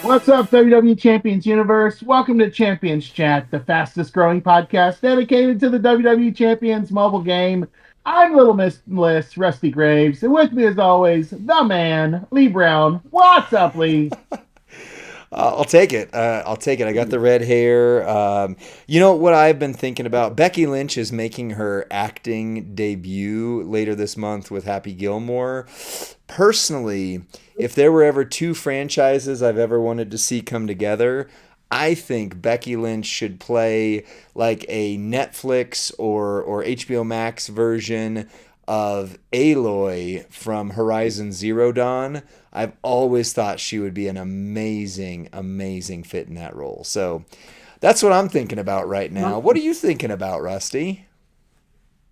What's up, WWE Champions Universe? Welcome to Champions Chat, the fastest growing podcast dedicated to the WWE Champions mobile game. I'm Little Miss Bliss, Rusty Graves, and with me, as always, the man, Lee Brown. What's up, Lee? I'll take it. I'll take it. I got the red hair. You know what I've been thinking about? Becky Lynch is making her acting debut later this month with Happy Gilmore. Personally, if there were ever two franchises I've ever wanted to see come together, I think Becky Lynch should play like a Netflix or HBO Max version of Aloy from Horizon Zero Dawn. I've always thought she would be an amazing, amazing fit in that role. So that's what I'm thinking about right now. What are you thinking about, Rusty?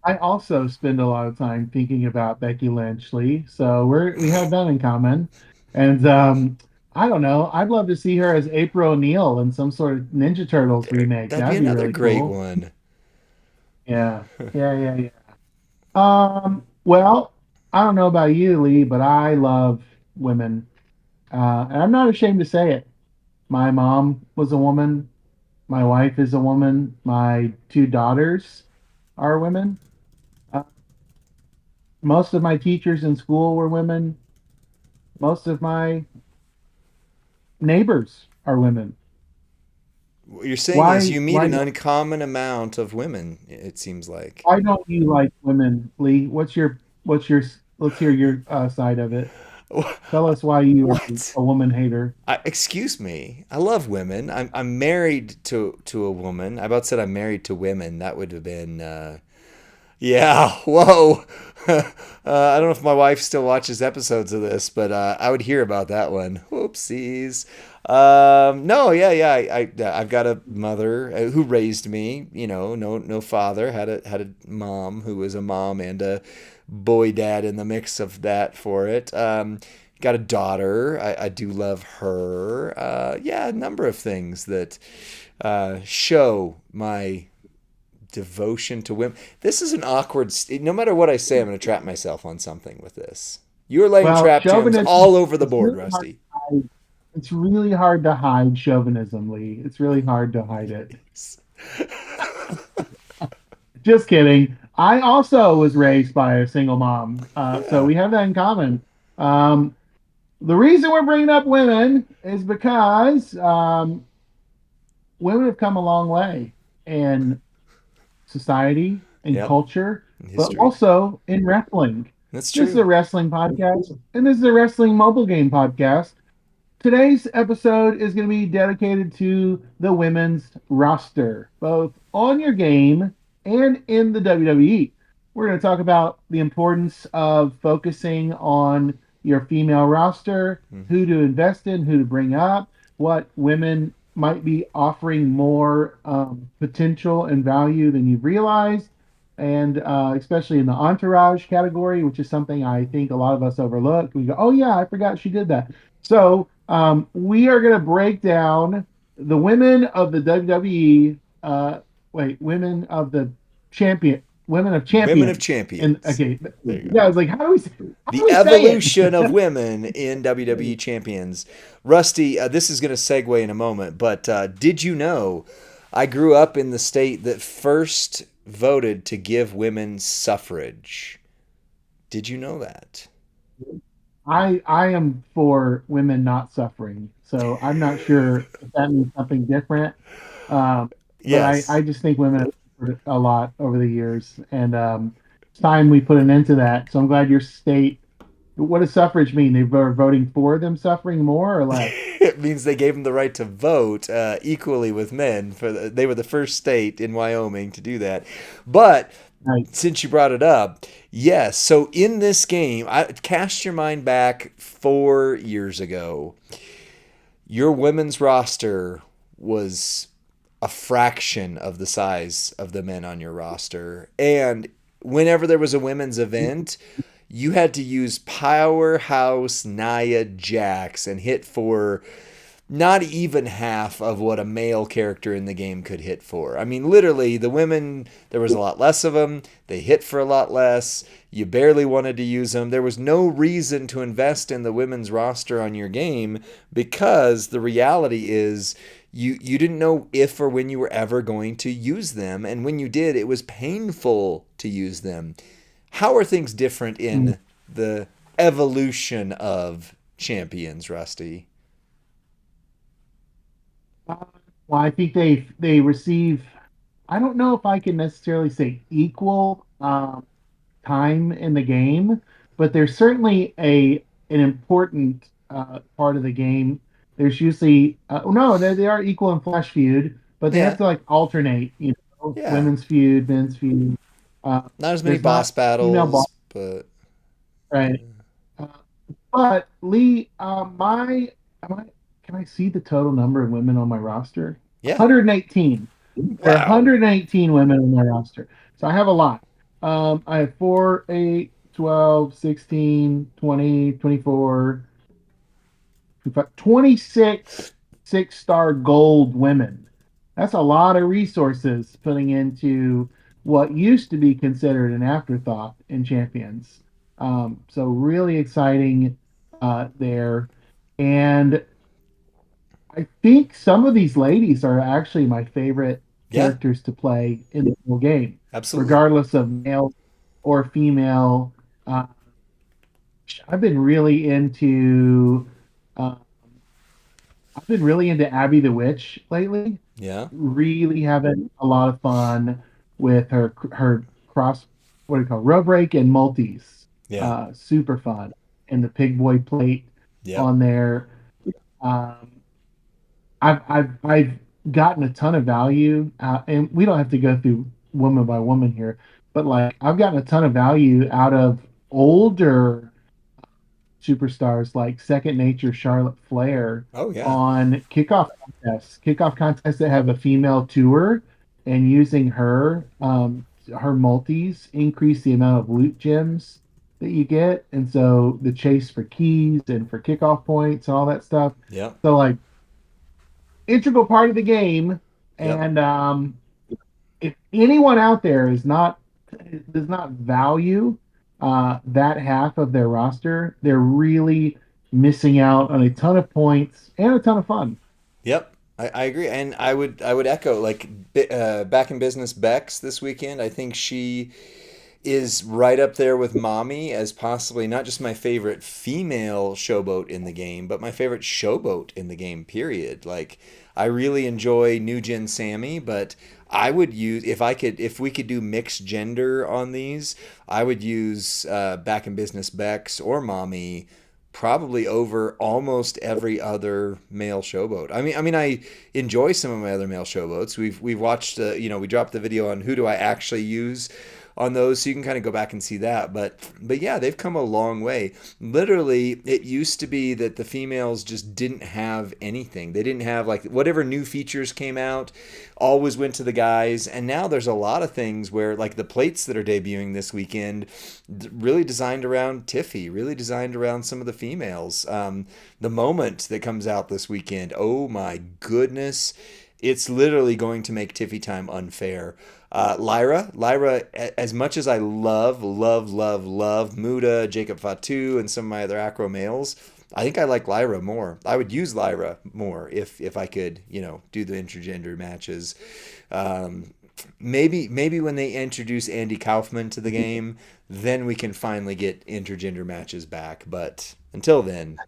I also spend a lot of time thinking about Becky Lynch, Lee, so we have that in common. And I don't know, I'd love to see her as April O'Neil in some sort of Ninja Turtles remake. That'd be That'd be another really great cool. one. Yeah, yeah. Well, I don't know about you, Lee, but I love women. And I'm not ashamed to say it. My mom was a woman. My wife is a woman. My two daughters are women. Uh, Most of my teachers in school were women. Most of my neighbors are women. What you're saying is Why, you meet why, an uncommon amount of women, it seems like. why don't you like women, Lee? Let's hear your side of it. Tell us why you are What? a woman hater. Excuse me. I love women. I'm married to a woman. I about said I'm married to women. That would have been yeah. Whoa. I don't know if my wife still watches episodes of this, but I would hear about that one. Whoopsies. No, yeah. I've got a mother who raised me. You know, no father. Had a mom who was a mom and a boy dad in the mix of that for it. Got a daughter. I do love her. Yeah, a number of things that show my devotion to women. This is an awkward. No matter what I say, I'm going to trap myself on something with this. You're laying Well, trap jams chauvinism, all over the it's board, really hard Rusty. to hide. It's really hard to hide chauvinism, Lee. It's really hard to hide it. Just kidding. I also was raised by a single mom, so Yeah. we have that in common. Um, the reason we're bringing up women is because women have come a long way in society and Yep. culture, but History. also in wrestling. That's This is true. a wrestling podcast, and this is a wrestling mobile game podcast. Today's episode is going to be dedicated to the women's roster, both on your game and in the WWE. We're going to talk about the importance of focusing on your female roster, Hmm. who to invest in, who to bring up, what women might be offering more potential and value than you realize, and especially in the entourage category, which is something I think a lot of us overlook. We go, oh, yeah, I forgot she did that. So we are going to break down the women of the WWE. Women of the champion, women of Women of champions. And champions. okay, There you yeah, go. I was like, how do The we say it? evolution of women in WWE Champions. Rusty, this is going to segue in a moment, but did you know I grew up in the state that first voted to give women suffrage? Did you know that? I am for women not suffering, so I'm not sure if that means something different. But I Yes. just think women have suffered a lot over the years, and it's time we put an end to that. So I'm glad your state. What does suffrage mean? They were voting for them suffering more or less? It means they gave them the right to vote equally with men. They were the first state in Wyoming to do that. But Right. since you brought it up, yes. So in this game, cast your mind back 4 years ago. Your women's roster was a fraction of the size of the men on your roster. And whenever there was a women's event, you had to use powerhouse Nia Jax and hit for not even half of what a male character in the game could hit for. I mean, literally, the women, there was a lot less of them. They hit for a lot less. You barely wanted to use them. There was no reason to invest in the women's roster on your game because the reality is you didn't know if or when you were ever going to use them. And when you did, it was painful to use them. How are things different Mm. in the evolution of champions, Rusty? Uh, well, I think they receive. I don't know if I can necessarily say equal time in the game, but there's certainly a an important part of the game. There's usually no, they are equal in flesh feud, but they have Yeah, to like alternate. You know, yeah. women's feud, men's feud. Uh, Not as many there's boss not female boss, battles, but right? Uh, but Lee, am I, can I see the total number of women on my roster? yeah. 118. There are Wow. 118 women on my roster. So I have a lot. I have 4, 8, 12, 16, 20, 24, 26 six-star gold women. That's a lot of resources putting into what used to be considered an afterthought in Champions. So really exciting there. And I think some of these ladies are actually my favorite Yeah, characters to play in the whole game, absolutely. regardless of male or female. Uh, I've been really into uh, I've been really into Abby the Witch lately. Yeah, Really having a lot of fun with her cross what do you call row break and multis. yeah, Super fun. And the pig boy plate yep, on there. Um, I've gotten a ton of value, and we don't have to go through woman by woman here, but like I've gotten a ton of value out of older superstars like Second Nature Charlotte Flair oh yeah, on kickoff contests that have a female tour, and using her multis increase the amount of loot gems that you get, and so the chase for keys and for kickoff points and all that stuff. yep, So like integral part of the game, yep, and if anyone out there is not does not value that half of their roster, they're really missing out on a ton of points and a ton of fun. yep. I agree, and I would echo like back in business Bex this weekend. I think she is right up there with Mommy as possibly not just my favorite female showboat in the game, but my favorite showboat in the game, period. Like, I really enjoy New Gen Sammy, but I would use, if we could do mixed gender on these, I would use Back in Business Bex or Mommy probably over almost every other male showboat. I mean, I enjoy some of my other male showboats. We've watched, we dropped the video on who do I actually use on those, so you can kind of go back and see that. But yeah, they've come a long way. Literally, it used to be that the females just didn't have anything. They didn't have like whatever new features came out, always went to the guys. And now there's a lot of things where like the plates that are debuting this weekend, really designed around Tiffy, really designed around some of the females. The moment that comes out this weekend, oh my goodness, it's literally going to make Tiffy time unfair. Lyra, as much as I love Muda, Jacob Fatu, and some of my other acro males, I think I like Lyra more. I would use Lyra more if I could, do the intergender matches. Um, maybe when they introduce Andy Kaufman to the game, then we can finally get intergender matches back. But until then,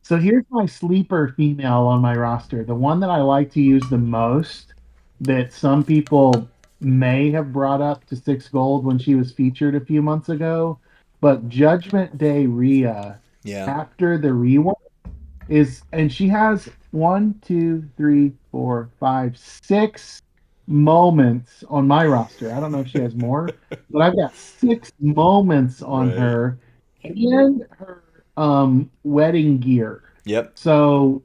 So here's my sleeper female on my roster, the one that I like to use the most, that some people may have brought up to six gold when she was featured a few months ago, but Judgment Day Rhea yeah, after the rework is, and she has one, two, three, four, five, 6 moments on my roster. I don't know if she has more, but I've got 6 moments on right. her and her wedding gear. Yep. So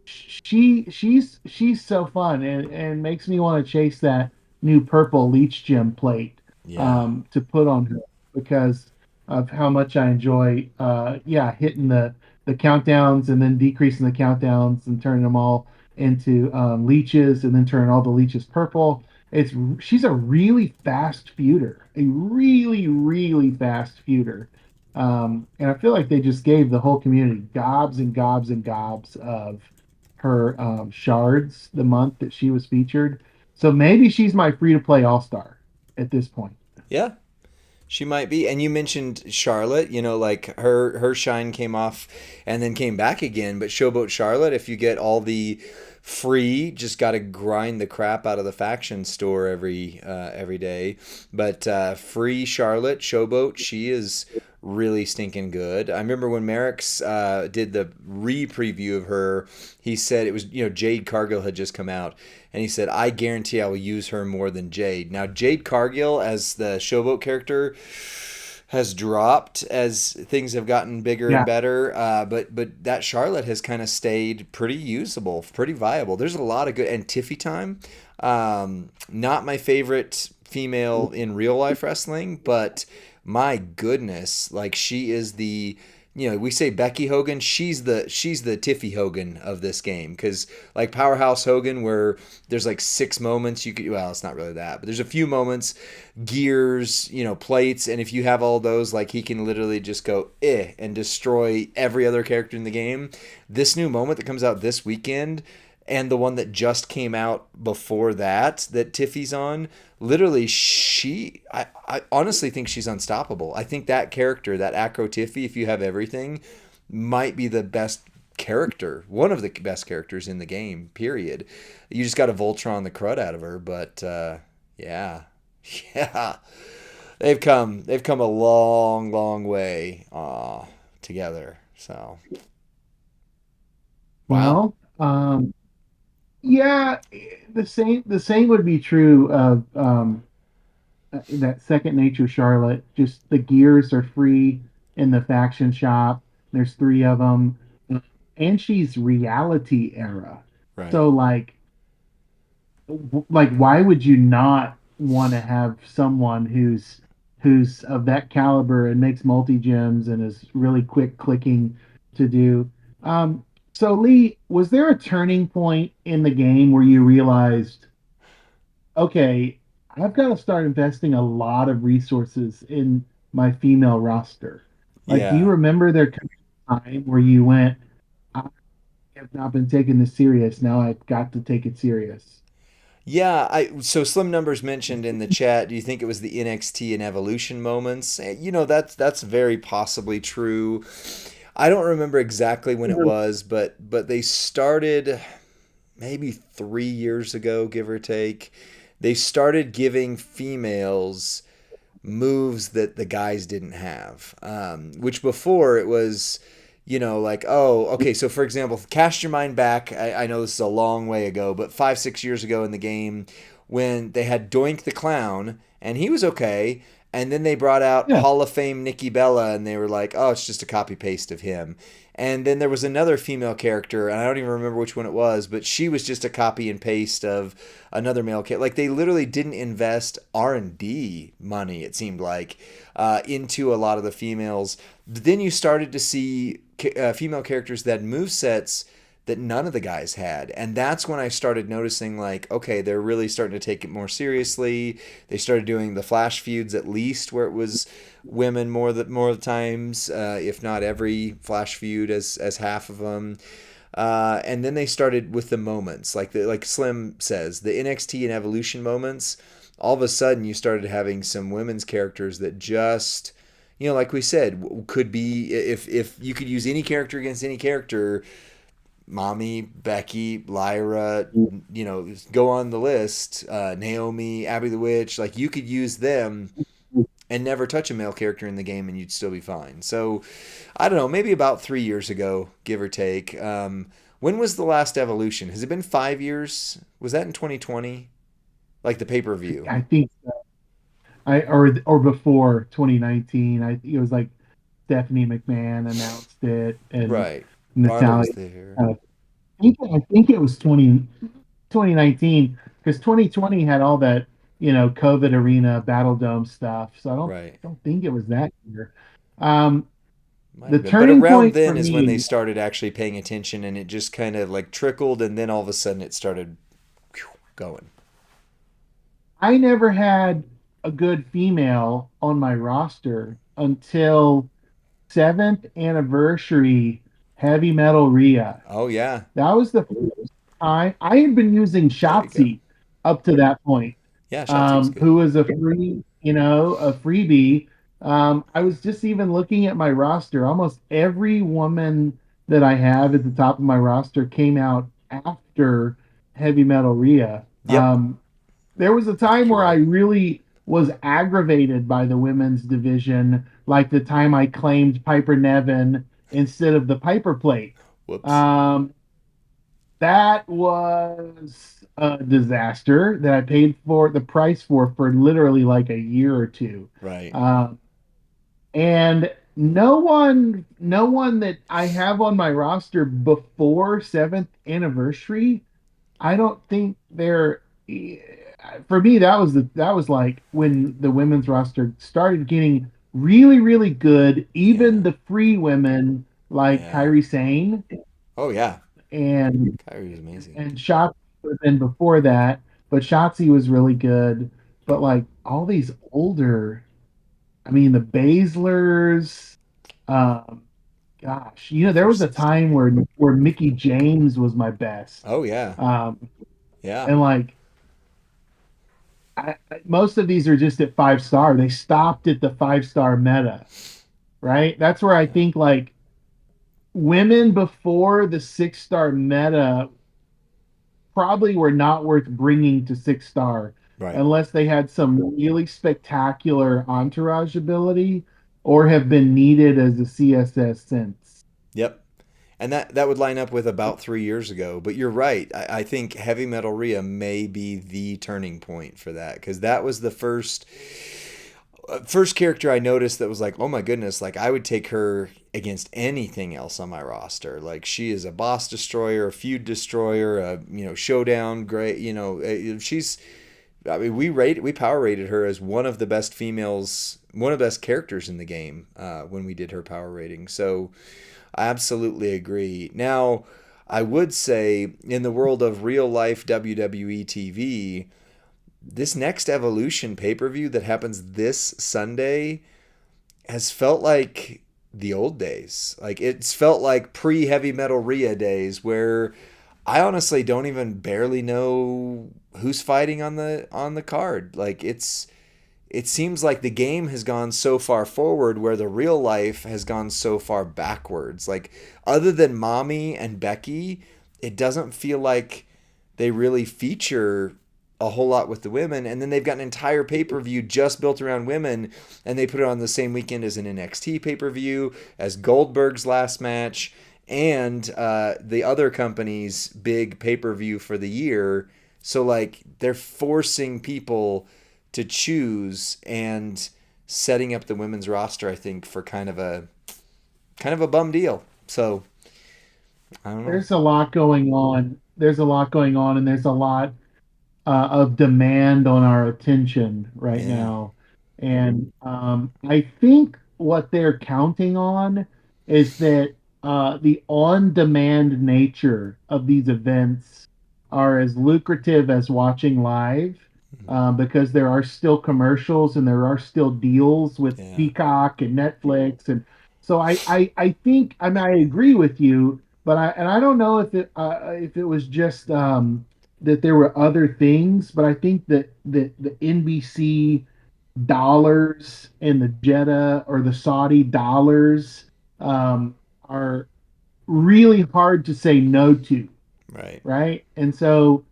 she's so fun, and makes me want to chase that new purple leech gem plate Yeah. to put on her, because of how much I enjoy, yeah, hitting the countdowns and then decreasing the countdowns and turning them all into leeches and then turning all the leeches purple. It's She's a really fast feuder, a really, really fast feuder. And I feel like they just gave the whole community gobs and gobs and gobs of her shards the month that she was featured. So maybe she's my free to play all star at this point. Yeah, she might be. And you mentioned Charlotte, like her shine came off and then came back again. But Showboat Charlotte, if you get all the free, just got to grind the crap out of the faction store every day. But free Charlotte Showboat, she is really stinking good. I remember when Merrick's did the re-preview of her, he said it was, Jade Cargill had just come out, and he said, I guarantee I will use her more than Jade. Now, Jade Cargill as the Showboat character has dropped as things have gotten bigger and Yeah, better. But that Charlotte has kind of stayed pretty usable, pretty viable. There's a lot of good, and Tiffy time. Not my favorite female in real life wrestling, but my goodness, like she is the, we say Becky Hogan, she's the Tiffy Hogan of this game, because like Powerhouse Hogan, where there's like 6 moments you could, well, it's not really that, but there's a few moments, gears, plates, and if you have all those, like he can literally just go and destroy every other character in the game. This new moment that comes out this weekend, and the one that just came out before that Tiffy's on, literally I honestly think she's unstoppable. I think that character, that Acro Tiffy, if you have everything, might be the best character, one of the best characters in the game, period. You just got to Voltron the crud out of her, but yeah. Yeah. They've come a long, long way together. So, wow. well, yeah, the same would be true of that Second Nature Charlotte. Just the gears are free in the faction shop. There's three of them, and she's reality era. Right. So why would you not want to have someone who's of that caliber and makes multi gems and is really quick clicking to do? So Lee, was there a turning point in the game where you realized, okay, I've got to start investing a lot of resources in my female roster? Like, do you Yeah. remember there came a time where you went, I have not been taking this serious. Now I've got to take it serious. Yeah, so Slim Numbers mentioned in the chat, do you think it was the NXT and Evolution moments? That's very possibly true. I don't remember exactly when it was, but they started maybe 3 years ago, give or take. They started giving females moves that the guys didn't have. Which before it was, like, oh, okay, so for example, cast your mind back. I know this is a long way ago, but 5, 6 years ago in the game, when they had Doink the Clown, and he was okay. And then they brought out Yeah. Hall of Fame Nikki Bella, and they were like, oh, it's just a copy paste of him. And then there was another female character, and I don't even remember which one it was, but she was just a copy and paste of another male character. Like they literally didn't invest R&D money, it seemed like, into a lot of the females. Then you started to see female characters that had move sets that none of the guys had. And that's when I started noticing, like, okay, they're really starting to take it more seriously. They started doing the flash feuds, at least, where it was women more of the times, if not every flash feud as half of them. And then they started with the moments, like Slim says, the NXT and Evolution moments. All of a sudden, you started having some women's characters that just, like we said, could be, if you could use any character against any character, Mommy, Becky, Lyra, go on the list. Naomi, Abby the Witch, like you could use them and never touch a male character in the game and you'd still be fine. So I don't know, maybe about 3 years ago, give or take. When was the last Evolution? Has it been 5 years? Was that in 2020? Like the pay per view? I think or before 2019. It was like Stephanie McMahon announced it and Right. Violet was Natalia. there. I think it was 2019 because 2020 had all that, COVID arena battle dome stuff. So I don't Right. don't think it was that year. Um, Might the have been, but turning around point for then is when they me, started actually paying attention, and it just kind of like trickled, and then all of a sudden it started going. I never had a good female on my roster until seventh anniversary Heavy Metal Rhea. Oh yeah, That was the first time I had been using there you go. Shotzi up to that point, Yeah, Shotzi was good. who was a free, a freebie. I was just even looking at my roster. Almost every woman that I have at the top of my roster came out after Heavy Metal Rhea. Yep, There was a I think time you're where I right. really was aggravated by the women's division, like the time I claimed Piper Nevin instead of the Piper plate. Whoops. Um, that was a disaster that I paid for the price for literally like a year or two. Right. Um, and no one that I have on my roster before seventh anniversary, I don't think they're for me that was like when the women's roster started getting really, really good. Even Yeah. the free women like Yeah. Kyrie Sane Oh yeah. and Kyrie was amazing. Shotzi would have been before that, but Shotzi was really good. But like all these older, I mean the Baszlers, um, gosh, The there was first a six. time where Mickey James was my best. Oh yeah. Um, Yeah. and like most of these are just at 5 star. They stopped at the 5 star meta, right? That's where I Yeah. think like women before the 6 star meta probably were not worth bringing to 6 star Right. unless they had some really spectacular entourage ability or have been needed as a CSS since. Yep. And that would line up with about 3 years ago. But you're right. I think Heavy Metal Rhea may be the turning point for that because that was the first character I noticed that was like, oh my goodness, like I would take her against anything else on my roster. Like she is a boss destroyer, a feud destroyer, a showdown great. She's. I mean, we power rated her as one of the best females, one of the best characters in the game when we did her power rating. So I absolutely agree. Now, I would say in the world of real life WWE TV, this next Evolution pay per view that happens this Sunday has felt like the old days. Like it's felt like pre Heavy Metal Rhea days where I honestly don't even barely know who's fighting on the card. Like it seems like the game has gone so far forward where the real life has gone so far backwards. Like other than Mommy and Becky, it doesn't feel like they really feature a whole lot with the women. And then they've got an entire pay per view just built around women, and they put it on the same weekend as an NXT pay per view, as Goldberg's last match, and the other company's big pay per view for the year. So like they're forcing people to choose and setting up the women's roster, I think, for kind of a bum deal. So I don't know. There's a lot going on. There's a lot going on, and there's a lot of demand on our attention right Yeah. now. And I think what they're counting on is that the on-demand nature of these events are as lucrative as watching live because there are still commercials and there are still deals with Yeah. Peacock and Netflix. And so I think, I mean, I agree with you, but I don't know if it was just that there were other things, but I think that the NBC dollars and the Jeddah or the Saudi dollars are really hard to say no to, Right. right? And so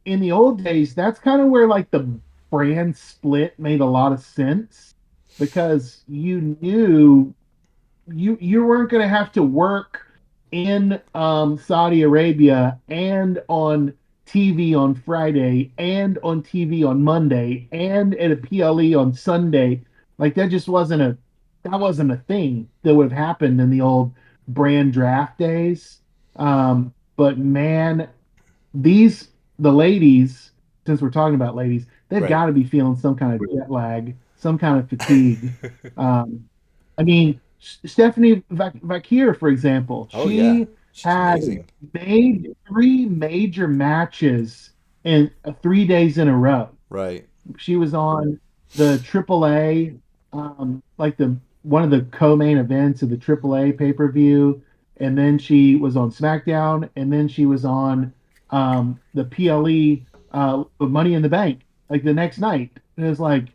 in the old days, that's kind of where like the brand split made a lot of sense because you knew you weren't going to have to work in Saudi Arabia and on TV on Friday and on TV on Monday and at a PLE on Sunday. Like that wasn't a thing that would have happened in the old brand draft days. But man, these the ladies, since we're talking about ladies, they've Right. got to be feeling some kind of jet lag, some kind of fatigue. Um, I mean, Stephanie Vakir, for example, Oh yeah, she she's had amazing. made three major matches in 3 days in a row. Right. She was on the AAA, like the one of the co-main events of the AAA pay-per-view, and then she was on SmackDown, and then she was on the PLE Money in the Bank like the next night. And it was like,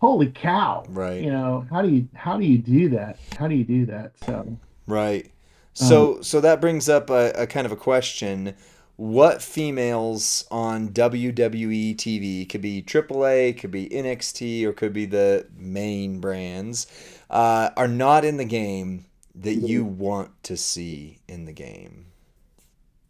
holy cow! Right. How do you do that? How do you do that? So Right. um, So that brings up a kind of a question. What females on WWE TV, could be AAA, could be NXT, or could be the main brands, are not in the game that you want to see in the game?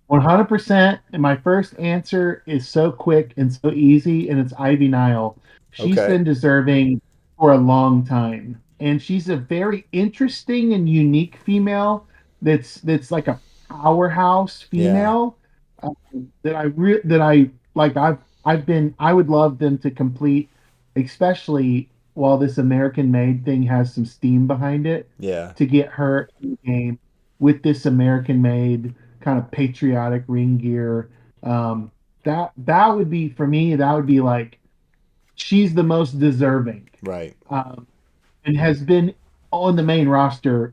100%. And my first answer is so quick and so easy, and it's Ivy Nile. She's Okay. been deserving for a long time, and she's a very interesting and unique female. That's like a powerhouse Yeah. female that I like. I would love them to complete, especially while this American Made thing has some steam behind it, Yeah. to get her in the game with this American Made kind of patriotic ring gear. Um, that would be for me. That would be like she's the most deserving, Right. um, and has been on the main roster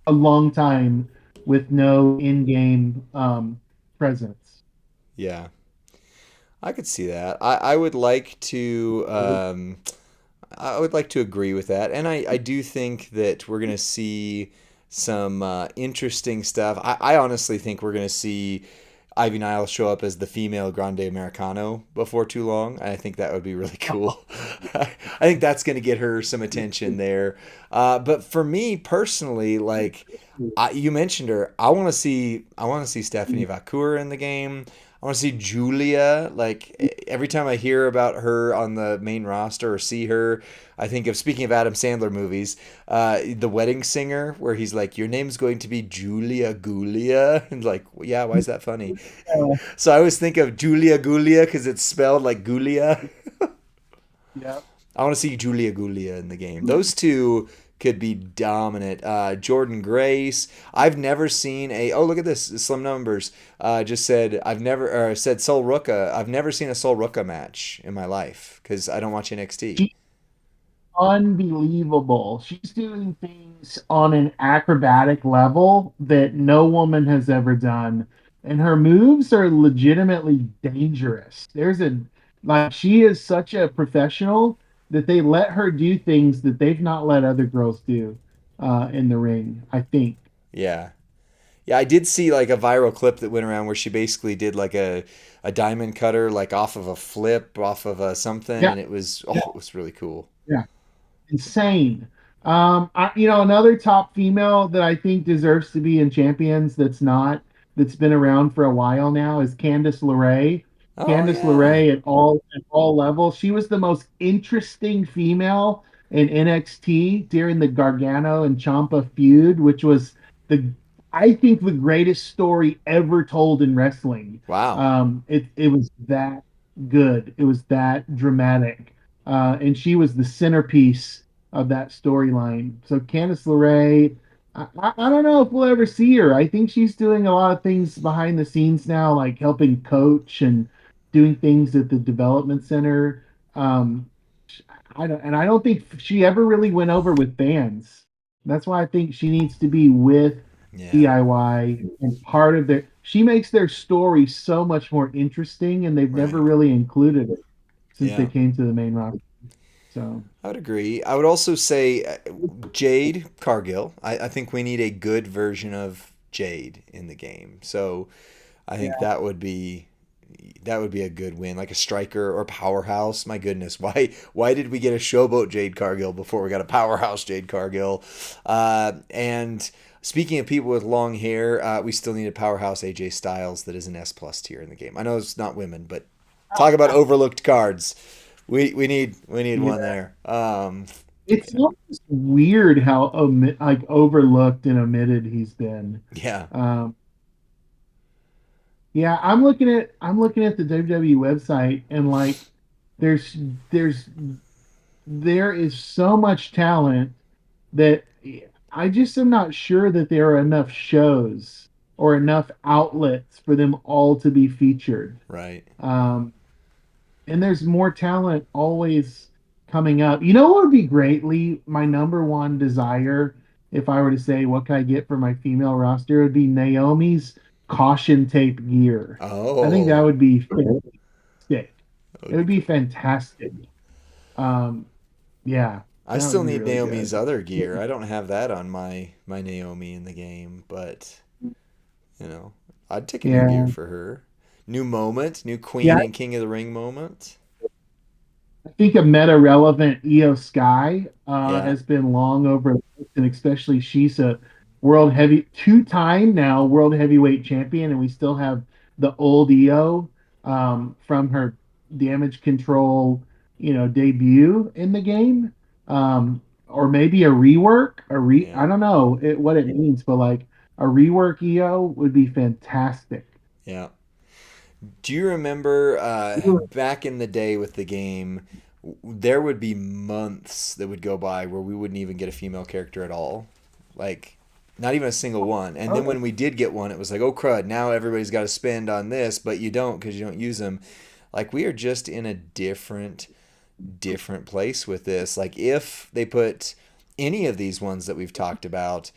a long time with no in-game presence. Yeah. I could see that. I would like to I would like to agree with that, and I do think that we're gonna see some interesting stuff. I honestly think we're gonna see Ivy Nile show up as the female Grande Americano before too long. I think that would be really cool. I think that's gonna get her some attention there. But for me personally, like you mentioned her, I want to see Stephanie Vacour in the game. I want to see Julia. Like every time I hear about her on the main roster or see her, I think of, speaking of Adam Sandler movies, The Wedding Singer, where he's like, "Your name's going to be Julia Gulia," and like, yeah, why is that funny? So I always think of Julia Gulia because it's spelled like Gulia. Yeah. I want to see Julia Gulia in the game. Those two could be dominant. Jordan Grace. I've never seen a. Oh, look at this. Slim Numbers just said I've never or said Sol Ruka. I've never seen a Sol Ruka match in my life because I don't watch NXT. She's unbelievable. She's doing things on an acrobatic level that no woman has ever done. And her moves are legitimately dangerous. She is such a professional that they let her do things that they've not let other girls do in the ring, I think. Yeah. Yeah, I did see like a viral clip that went around where she basically did like a diamond cutter like off of a flip, off of a something, Yeah, and it was yeah, it was really cool. yeah. Insane. Another top female that I think deserves to be in Champions that's been around for a while now is Candice LeRae. Oh Candice yeah. LeRae at all levels. She was the most interesting female in NXT during the Gargano and Ciampa feud, which was the I think the greatest story ever told in wrestling. Wow. It was that good. It was that dramatic, and she was the centerpiece of that storyline. So Candice LeRae, I don't know if we'll ever see her. I think she's doing a lot of things behind the scenes now, like helping coach and doing things at the development center. Um, I don't think she ever really went over with fans. That's why I think she needs to be with Yeah. DIY and part of their. She makes their story so much more interesting, and they've never Right. really included it since they Yeah. came to the main roster. So I would agree. I would also say Jade Cargill. I think we need a good version of Jade in the game. So I think that would be a good win, like a striker or powerhouse. My goodness, why did we get a showboat Jade Cargill before we got a powerhouse Jade Cargill? And speaking of people with long hair, we still need a powerhouse AJ Styles that is an S plus tier in the game. I know it's not women, but talk about overlooked cards. We need one yeah. there. It's almost weird how like overlooked and omitted he's been. Yeah, Um, yeah, I'm looking at the WWE website and like there's there's there is so much talent that I just am not sure that there are enough shows or enough outlets for them all to be featured. Right. Um, and there's more talent always coming up. You know what would be greatly my number one desire if I were to say what can I get for my female roster? It would be Naomi's caution tape gear. I think that Oh, would be fantastic. that It would be would be cool. fantastic. Um, yeah, I that would still be need really Naomi's good. other gear. I don't have that on my Naomi in the game, but you know, I'd take a new gear Yeah, for her. New moment, new yeah. Queen and King of the Ring moment. I think a meta relevant EO Sky Yeah, has been long overlooked, and especially she's a world heavy two-time now world heavyweight champion, and we still have the old EO from her damage control, debut in the game, or maybe a rework, yeah, I don't know what it means, but like a rework EO would be fantastic. yeah. Do you remember back in the day with the game, there would be months that would go by where we wouldn't even get a female character at all? Like, not even a single one. And then Oh, when we did get one, it was like, oh crud, now everybody's got to spend on this, but you don't because you don't use them. Like, we are just in a different place with this. Like, if they put any of these ones that we've talked about,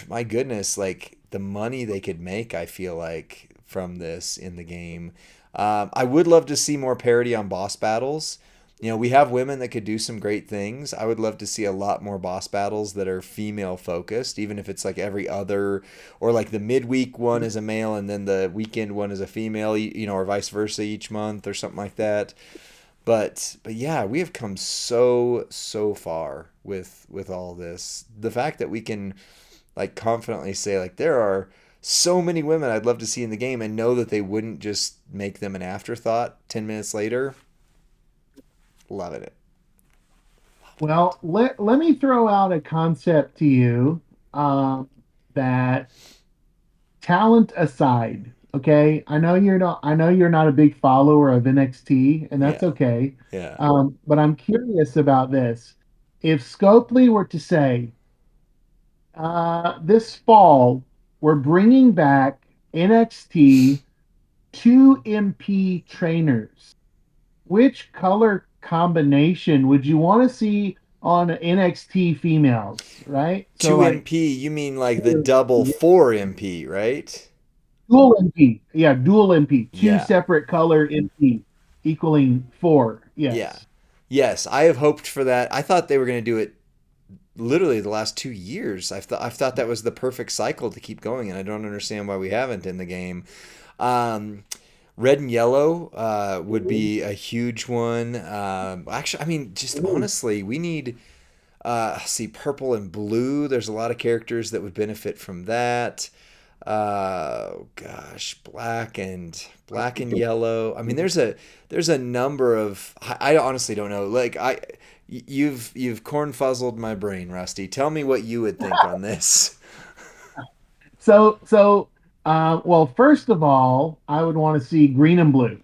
my goodness, like the money they could make, I feel like, from this in the game. I would love to see more parity on boss battles. You know, we have women that could do some great things. I would love to see a lot more boss battles that are female focused, even if it's like every other, or like the midweek one is a male and then the weekend one is a female, you know, or vice versa each month or something like that. But yeah, we have come so far with all this. The fact that we can like confidently say like there are so many women I'd love to see in the game and know that they wouldn't just make them an afterthought 10 minutes later. Loving it. well, let me throw out a concept to you that talent aside, okay? I know you're not a big follower of NXT, and that's Yeah. okay. Yeah. But I'm curious about this. If Scopely were to say, this fall, we're bringing back NXT 2MP trainers, which color combination would you want to see on NXT females, right? So 2 like MP, you mean like the double 4 MP, right? dual MP. Yeah, dual MP. Two Yeah. separate color MP equaling four. Yeah. Yes. Yes, I have hoped for that. I thought they were going to do it literally the last 2 years. I've thought that was the perfect cycle to keep going, and I don't understand why we haven't in the game. Um, red and yellow would be a huge one. Actually, I mean, just honestly, we need see purple and blue. There's a lot of characters that would benefit from that. Gosh, black and yellow. I mean, there's a number of. I honestly don't know. Like you've corn fuzzled my brain, Rusty. Tell me what you would think on this. Well, first of all, I would want to see green and blue.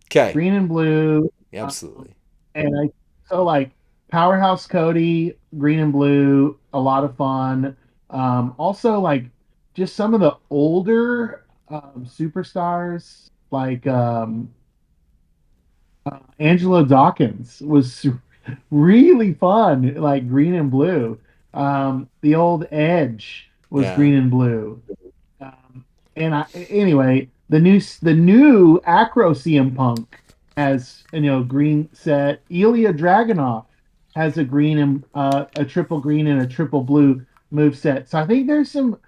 Okay, Green and blue. Uh, absolutely. and like Powerhouse Cody, green and blue, a lot of fun. Also like just some of the older superstars like Angelo Dawkins was really fun, like green and blue. The old Edge was Yeah, green and blue. Anyway, the new Acro CM Punk has green set. Ilya Dragunov has a green and a triple green and a triple blue move set. So I think there's some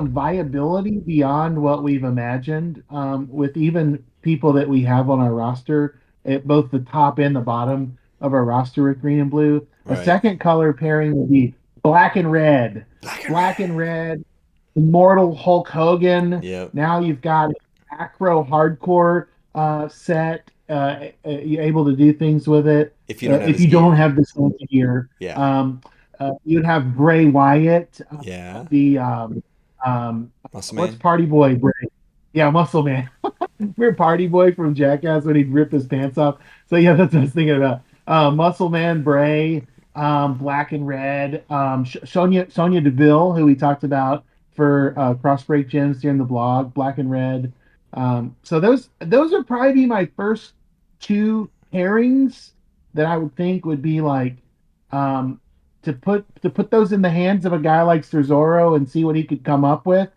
viability beyond what we've imagined with even people that we have on our roster at both the top and the bottom of our roster with green and blue. A right. second color pairing would be black and red. Black and Black and red. red Immortal Hulk Hogan. Yep. Now you've got Acro Hardcore set. You're able to do things with it. If you don't have If his you don't gear. have this one gear, Yeah. you'd have Bray Wyatt. Yeah. The Muscle What's man. Party Boy Bray? Yeah, Muscle Man. We're Party Boy from Jackass when he'd rip his pants off. So yeah, that's what I was thinking about. Muscle Man Bray. Black and Red, Sonia Deville, who we talked about for Cross Break Gems during the blog, Black and Red. So those would probably be my first two pairings that I would think would be like um, to put those in the hands of a guy like Cesaro and see what he could come up with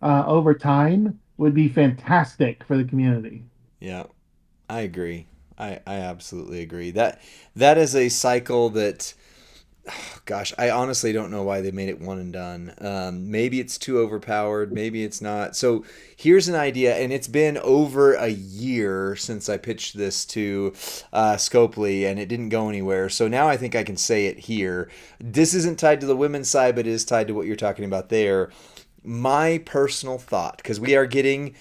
over time would be fantastic for the community. Yeah, I agree. I absolutely agree. That is a cycle that, gosh, I honestly don't know why they made it one and done. Maybe it's too overpowered. Maybe it's not. So here's an idea, and it's been over a year since I pitched this to Scopely, and it didn't go anywhere. So now I think I can say it here. This isn't tied to the women's side, but it is tied to what you're talking about there. My personal thought, because we are getting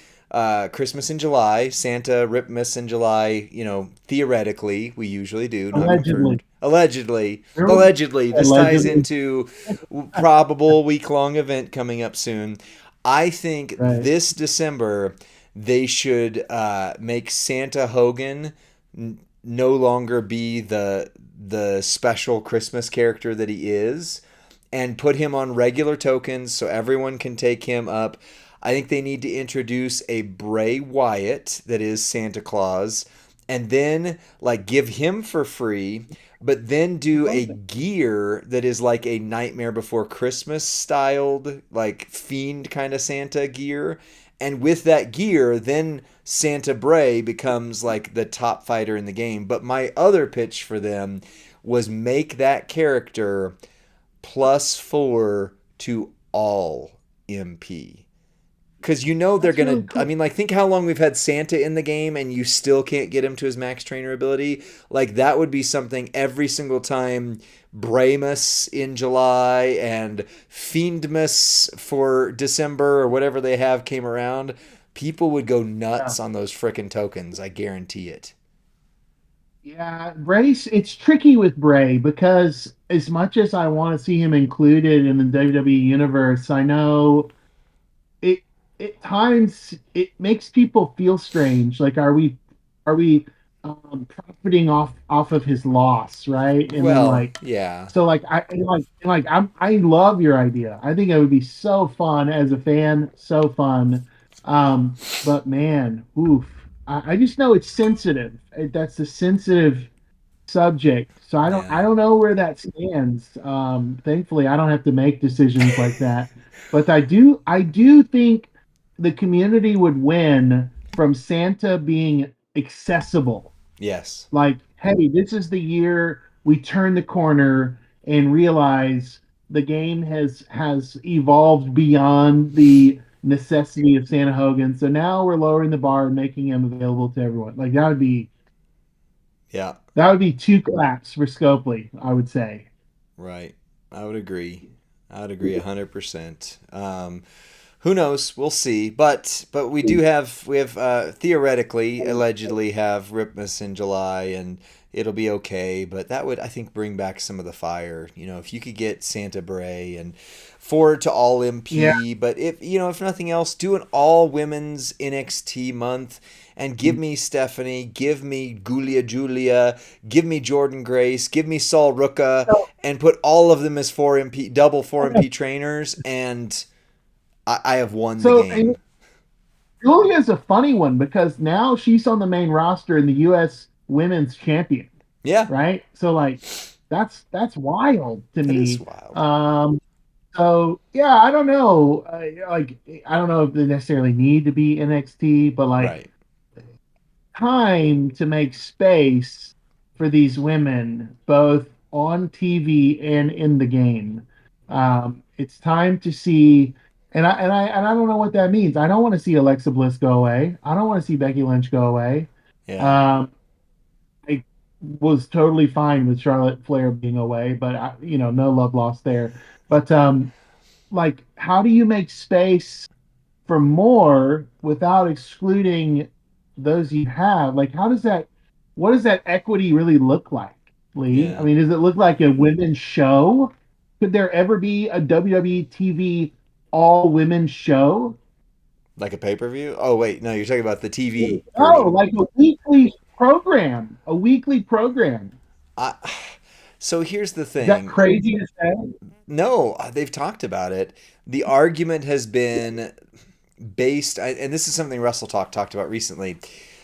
Christmas in July, Santa, Ripmas in July. Theoretically, we usually do, not Allegedly. confirmed. Allegedly, Really? allegedly, this ties Allegedly. into probable week-long event coming up soon. I think Right. this December they should make Santa Hogan no longer be the special Christmas character that he is, and put him on regular tokens so everyone can take him up. I think they need to introduce a Bray Wyatt that is Santa Claus, and then like give him for free, but then do a gear that is like a Nightmare Before Christmas styled, like fiend kind of Santa gear. And with that gear, then Santa Bray becomes like the top fighter in the game. But my other pitch for them was make that character +4 to all MP. Because they're That's gonna. really I cool. mean, like, think how long we've had Santa in the game, and you still can't get him to his max trainer ability. Like that would be something every single time Bramus in July and Fiendmas for December or whatever they have came around. People would go Yeah. nuts on those frickin' tokens. I guarantee it. Yeah, Bray's it's tricky with Bray because as much as I want to see him included in the WWE universe, I know it at times it makes people feel strange. Like, are we profiting off of his loss, right? And then Well, like, yeah, so like I love your idea. I think it would be so fun as a fan, so fun. But man, oof, I just know it's sensitive. That's a sensitive subject. So I don't yeah, I don't know where that stands. Thankfully, I don't have to make decisions like that. But I do think the community would win from Santa being accessible. yes, Like, hey, this is the year we turn the corner and realize the game has evolved beyond the necessity of Santa Hogan. So now we're lowering the bar and making him available to everyone. Like yeah. that would be two claps for Scopely, I would say. Right. I would agree. I would agree 100%. Who knows? We'll see. But we have theoretically, allegedly have Ripmas in July, and it'll be okay. But that would, I think, bring back some of the fire. If you could get Santa Bray and forward to all Yeah. MP, but if nothing else, do an all women's NXT month and give me Stephanie, give me Julia, give me Jordan Grace, give me Saul Ruka, So, and put all of them as 4MP, double 4MP trainers, and I have won the and game. Julia's a funny one because now she's on the main roster in the U.S. Women's Champion, Yeah, right? So like that's wild to that is me. wild. So yeah, I don't know. I don't know if they necessarily need to be NXT, but like Right. time to make space for these women, both on TV and in the game. It's time to see, and I don't know what that means. I don't want to see Alexa Bliss go away. I don't want to see Becky Lynch go away. Yeah. Um, I was totally fine with Charlotte Flair being away, but no love lost there. But like, how do you make space for more without excluding those you have? Like, what does that equity really look like, Lee? I Yeah. mean, does it look like a women's show? Could there ever be a WWE TV all women's show? Like a pay per view? Oh, wait. No, you're talking about the TV Oh, version. like a weekly program, a weekly program. So here's the Is that thing. crazy to say? No, they've talked about it. The argument has been based, and this is something Russell talked about recently.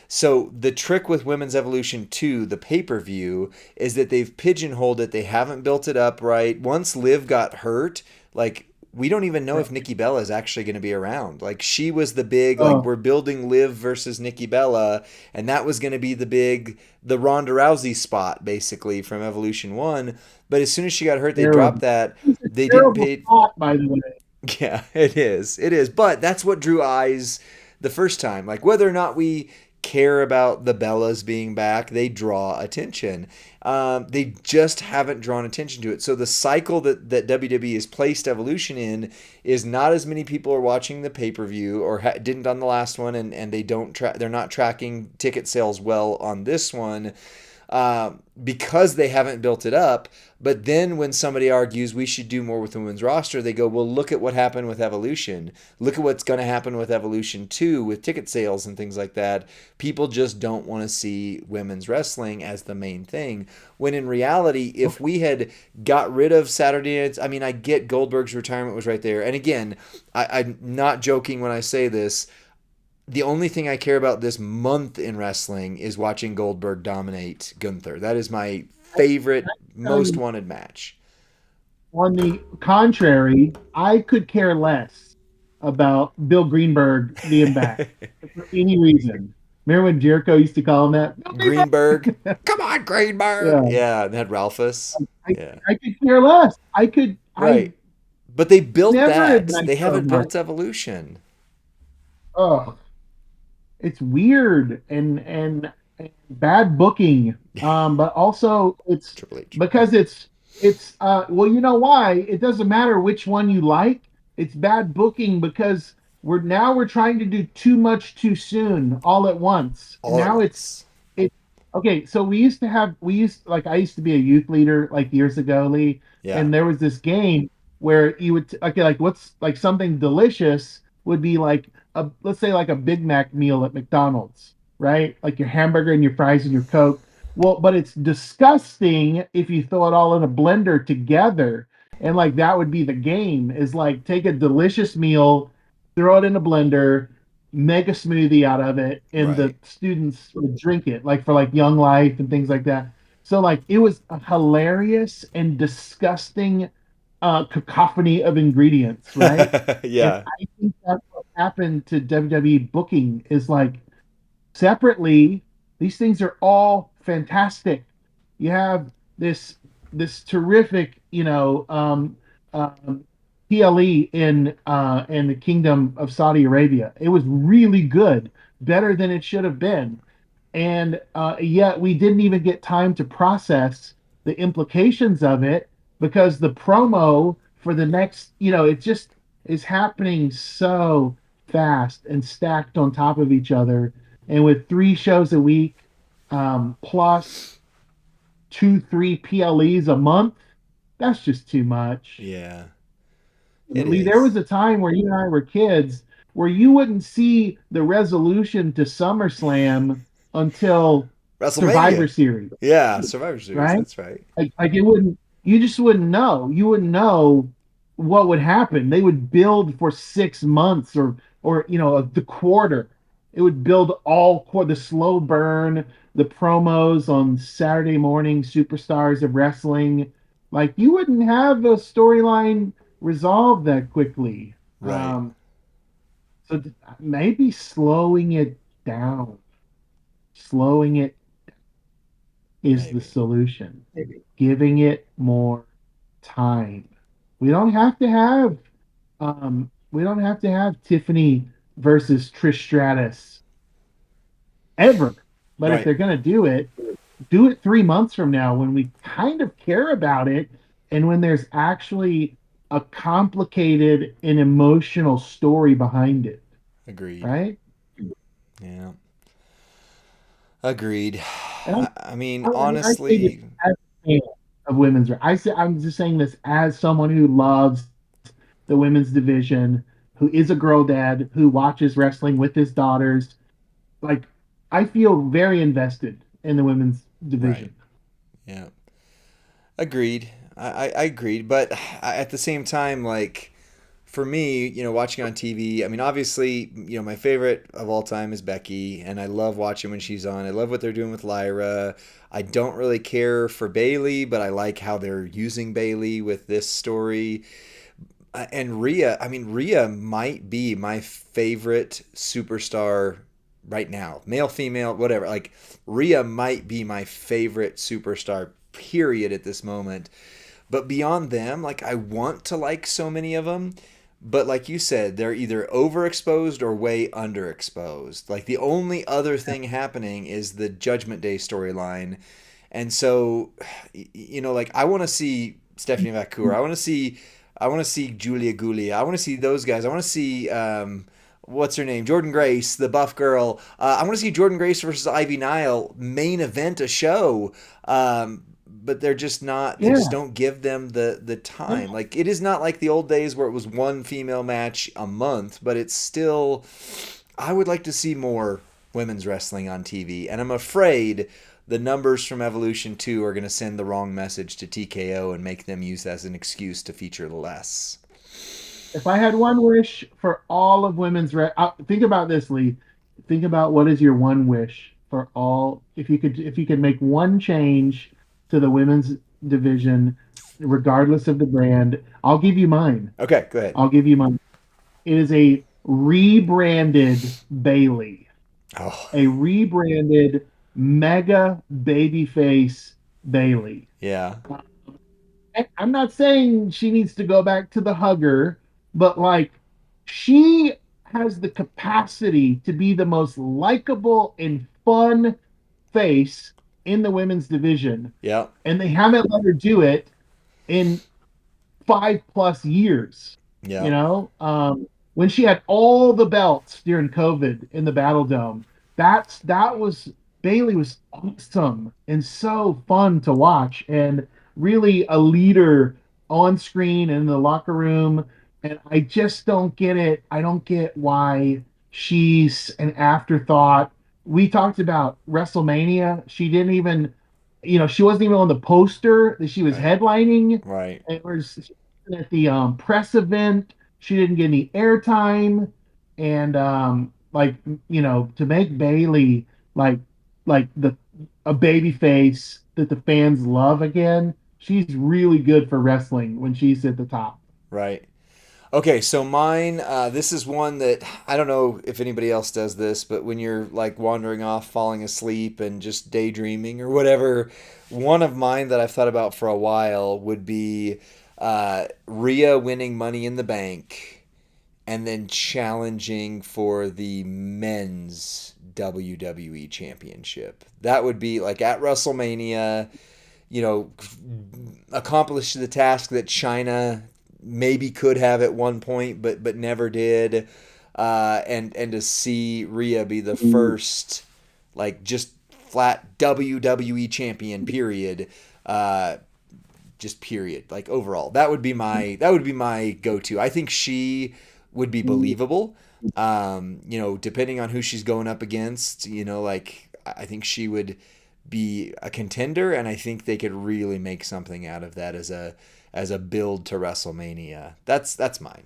So the trick with Women's Evolution 2, the pay-per-view, is that they've pigeonholed it. They haven't built it up right. Once Liv got hurt, like we don't even know if Right. Nikki Bella is actually going to be around. Like she was the big, like Oh, we're building Liv versus Nikki Bella, and that was going to be the Ronda Rousey spot basically from Evolution 1. But as soon as she got hurt, they dropped terrible. that. It's a They didn't terrible pay. thought, by the way. Yeah, it is. It is. But that's what drew eyes the first time. Like whether or not we care about the Bellas being back, they draw attention. They just haven't drawn attention to it. So the cycle that WWE has placed Evolution in is not as many people are watching the pay per view or didn't on the last one, and they're not tracking ticket sales well on this one because they haven't built it up. But then when somebody argues we should do more with the women's roster, they go, well, look at what happened with Evolution. Look at what's going to happen with Evolution 2 with ticket sales and things like that. People just don't want to see women's wrestling as the main thing. When in reality, if we had got rid of Saturday nights, I mean, I get Goldberg's retirement was right there. And again, I'm not joking when I say this. The only thing I care about this month in wrestling is watching Goldberg dominate Gunther. That is my favorite, Tell most you, wanted match. on the contrary, I could care less about Bill Greenberg being back for any reason. Remember when Jericho used to call him that? Bill Greenberg, Greenberg. come on, Greenberg. Yeah, Yeah, and had Ralphus. I, Yeah, I could care less. I right. But they built never had that. been They so haven't much. built Evolution. Oh, it's weird and bad booking. But also it's Triple H. because it's well, you know why? It doesn't matter which one you like. It's bad booking because we're trying to do too much too soon all at once. And All at now once. it okay, so I used to be a youth leader like years ago, Lee, Yeah. and there was this game where you would okay, like what's like something delicious would be like a let's say like a Big Mac meal at McDonald's, right? Like your hamburger and your fries and your Coke. Well, but it's disgusting if you throw it all in a blender together. And like that would be the game is like take a delicious meal, throw it in a blender, make a smoothie out of it, and the Right. students would drink it, like for like Young Life and things like that. So like it was a hilarious and disgusting cacophony of ingredients, right? And Yeah. I think that's what happened to WWE booking is like separately, these things are all fantastic. You have this terrific, PLE in the Kingdom of Saudi Arabia. It was really good, better than it should have been, and yet we didn't even get time to process the implications of it because the promo for the next, it just is happening so fast and stacked on top of each other. And with 3 shows a week, plus 2, 3 PLEs a month, that's just too much. Yeah. It Lee, there is. was a time where you and I were kids where you wouldn't see the resolution to SummerSlam until Survivor WrestleMania. Series, Yeah. Survivor Series. right? That's right. Like it wouldn't, you just wouldn't know. You wouldn't know what would happen. They would build for 6 months or the quarter. It would build the slow burn, the promos on Saturday morning superstars of wrestling. Like you wouldn't have a storyline resolved that quickly. Right. So maybe slowing it down, slowing it is the Maybe. solution. Maybe. Giving it more time. We don't have to have Tiffany versus Trish Stratus ever. But if Right. they're gonna do it 3 months from now when we kind of care about it and when there's actually a complicated and emotional story behind it, Agreed. right? Yeah. Agreed. And I mean, I say this honestly, as a fan of I'm just saying this as someone who loves the women's division, who is a girl dad, who watches wrestling with his daughters. Like, I feel very invested in the women's right. division. Yeah. Agreed. I agreed, but at the same time, like for me, watching on TV, I mean, obviously, my favorite of all time is Becky, and I love watching when she's on. I love what they're doing with Lyra. I don't really care for Bailey, but I like how they're using Bailey with this story. And Rhea, I mean, Rhea might be my favorite superstar right now. Male, female, whatever. Like, Rhea might be my favorite superstar, period, at this moment. But beyond them, like, I want to like so many of them. But like you said, they're either overexposed or way underexposed. Like, the only other thing happening is the Judgment Day storyline. And so, like, I want to see Stephanie Vacour. I want to see Julia Gulia. I want to see those guys. I want to see what's her name, Jordan Grace, the buff girl. I want to see Jordan Grace versus Ivy Nile main event a show. But they're just not. They just Yeah. don't give them the time. Like it is not like the old days where it was one female match a month, but it's still. I would like to see more women's wrestling on TV, and I'm afraid the numbers from Evolution 2 are going to send the wrong message to TKO and make them use that as an excuse to feature less. If I had one wish for all of think about this, Lee. Think about what is your one wish for all. If you could make one change to the women's division, regardless of the brand, I'll give you mine. Okay, go ahead. I'll give you mine. It is a rebranded Bailey, Oh, a rebranded mega babyface Bailey. yeah, I'm not saying she needs to go back to the hugger, but like she has the capacity to be the most likable and fun face in the women's division. yeah, And they haven't let her do it in 5+ years. You yeah, know, when she had all the belts during COVID in the Battle Dome, that was Bailey was awesome and so fun to watch, and really a leader on screen and in the locker room. And I just don't get it. I don't get why she's an afterthought. We talked about WrestleMania. She didn't even, she wasn't even on the poster that she was right, headlining. right, It was at the press event. She didn't get any airtime, and like to make Bailey like the a baby face that the fans love again. She's really good for wrestling when she's at the top. right. Okay, so mine, this is one that I don't know if anybody else does this, but when you're like wandering off, falling asleep, and just daydreaming or whatever, one of mine that I've thought about for a while would be Rhea winning Money in the Bank and then challenging for the men's WWE Championship. That would be like at WrestleMania, you know, accomplish the task that China maybe could have at one point, but never did. And to see Rhea be the first, like just flat WWE champion. Period. Just period. Like overall, that would be my go-to. I think she would be believable. Depending on who she's going up against, like I think she would be a contender, and I think they could really make something out of that as a build to WrestleMania. That's mine.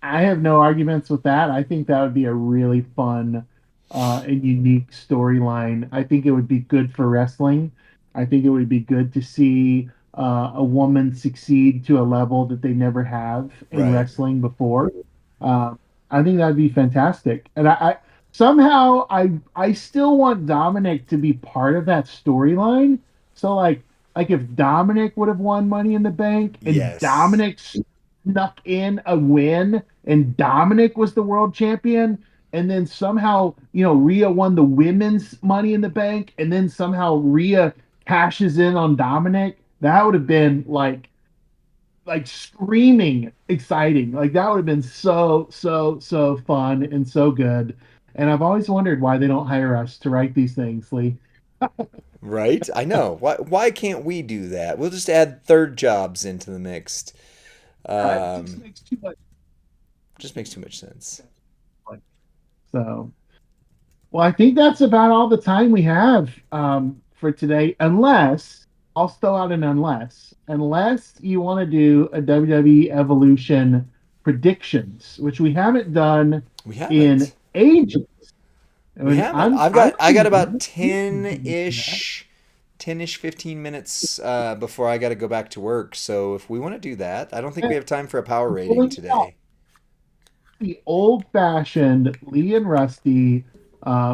I have no arguments with that. I think that would be a really fun and unique storyline. I think it would be good for wrestling. I think it would be good to see a woman succeed to a level that they never have in Right. wrestling before. Uh, I think that would be fantastic. And I somehow I still want Dominic to be part of that storyline. So like if Dominic would have won Money in the Bank and Yes. Dominic snuck in a win and Dominic was the world champion, and then somehow, Rhea won the women's Money in the Bank, and then somehow Rhea cashes in on Dominic. That would have been like screaming exciting. Like that would have been so so so fun and so good. And I've always wondered why they don't hire us to write these things, Lee. Right. I know. Why can't we do that? We'll just add third jobs into the mix. It just Um, makes too much just makes too much sense. sense. So, well, I think that's about all the time we have for today, unless I'll throw out an unless you want to do a WWE Evolution predictions, which we haven't done We in haven't. ages. We And haven't. I would I got about be 10-ish 15 minutes before I got to go back to work. So if we want to do that, I don't think we have time for a power rating pulling out today. the old-fashioned Lee and Rusty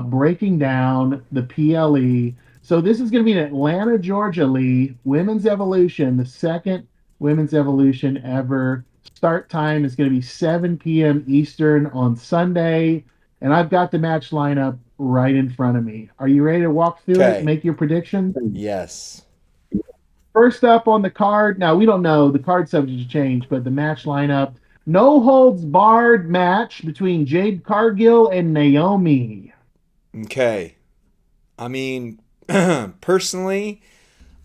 breaking down the PLE. So this is going to be an Atlanta, Georgia Lee Women's Evolution, the second Women's Evolution ever. Start time is going to be 7 p.m. Eastern on Sunday, and I've got the match lineup right in front of me. Are you ready to walk through it, Okay. make your prediction? Yes. First up on the card, now we don't know, the card subject to change, but the match lineup, no holds barred match between Jade Cargill and Naomi. Okay. I mean, personally,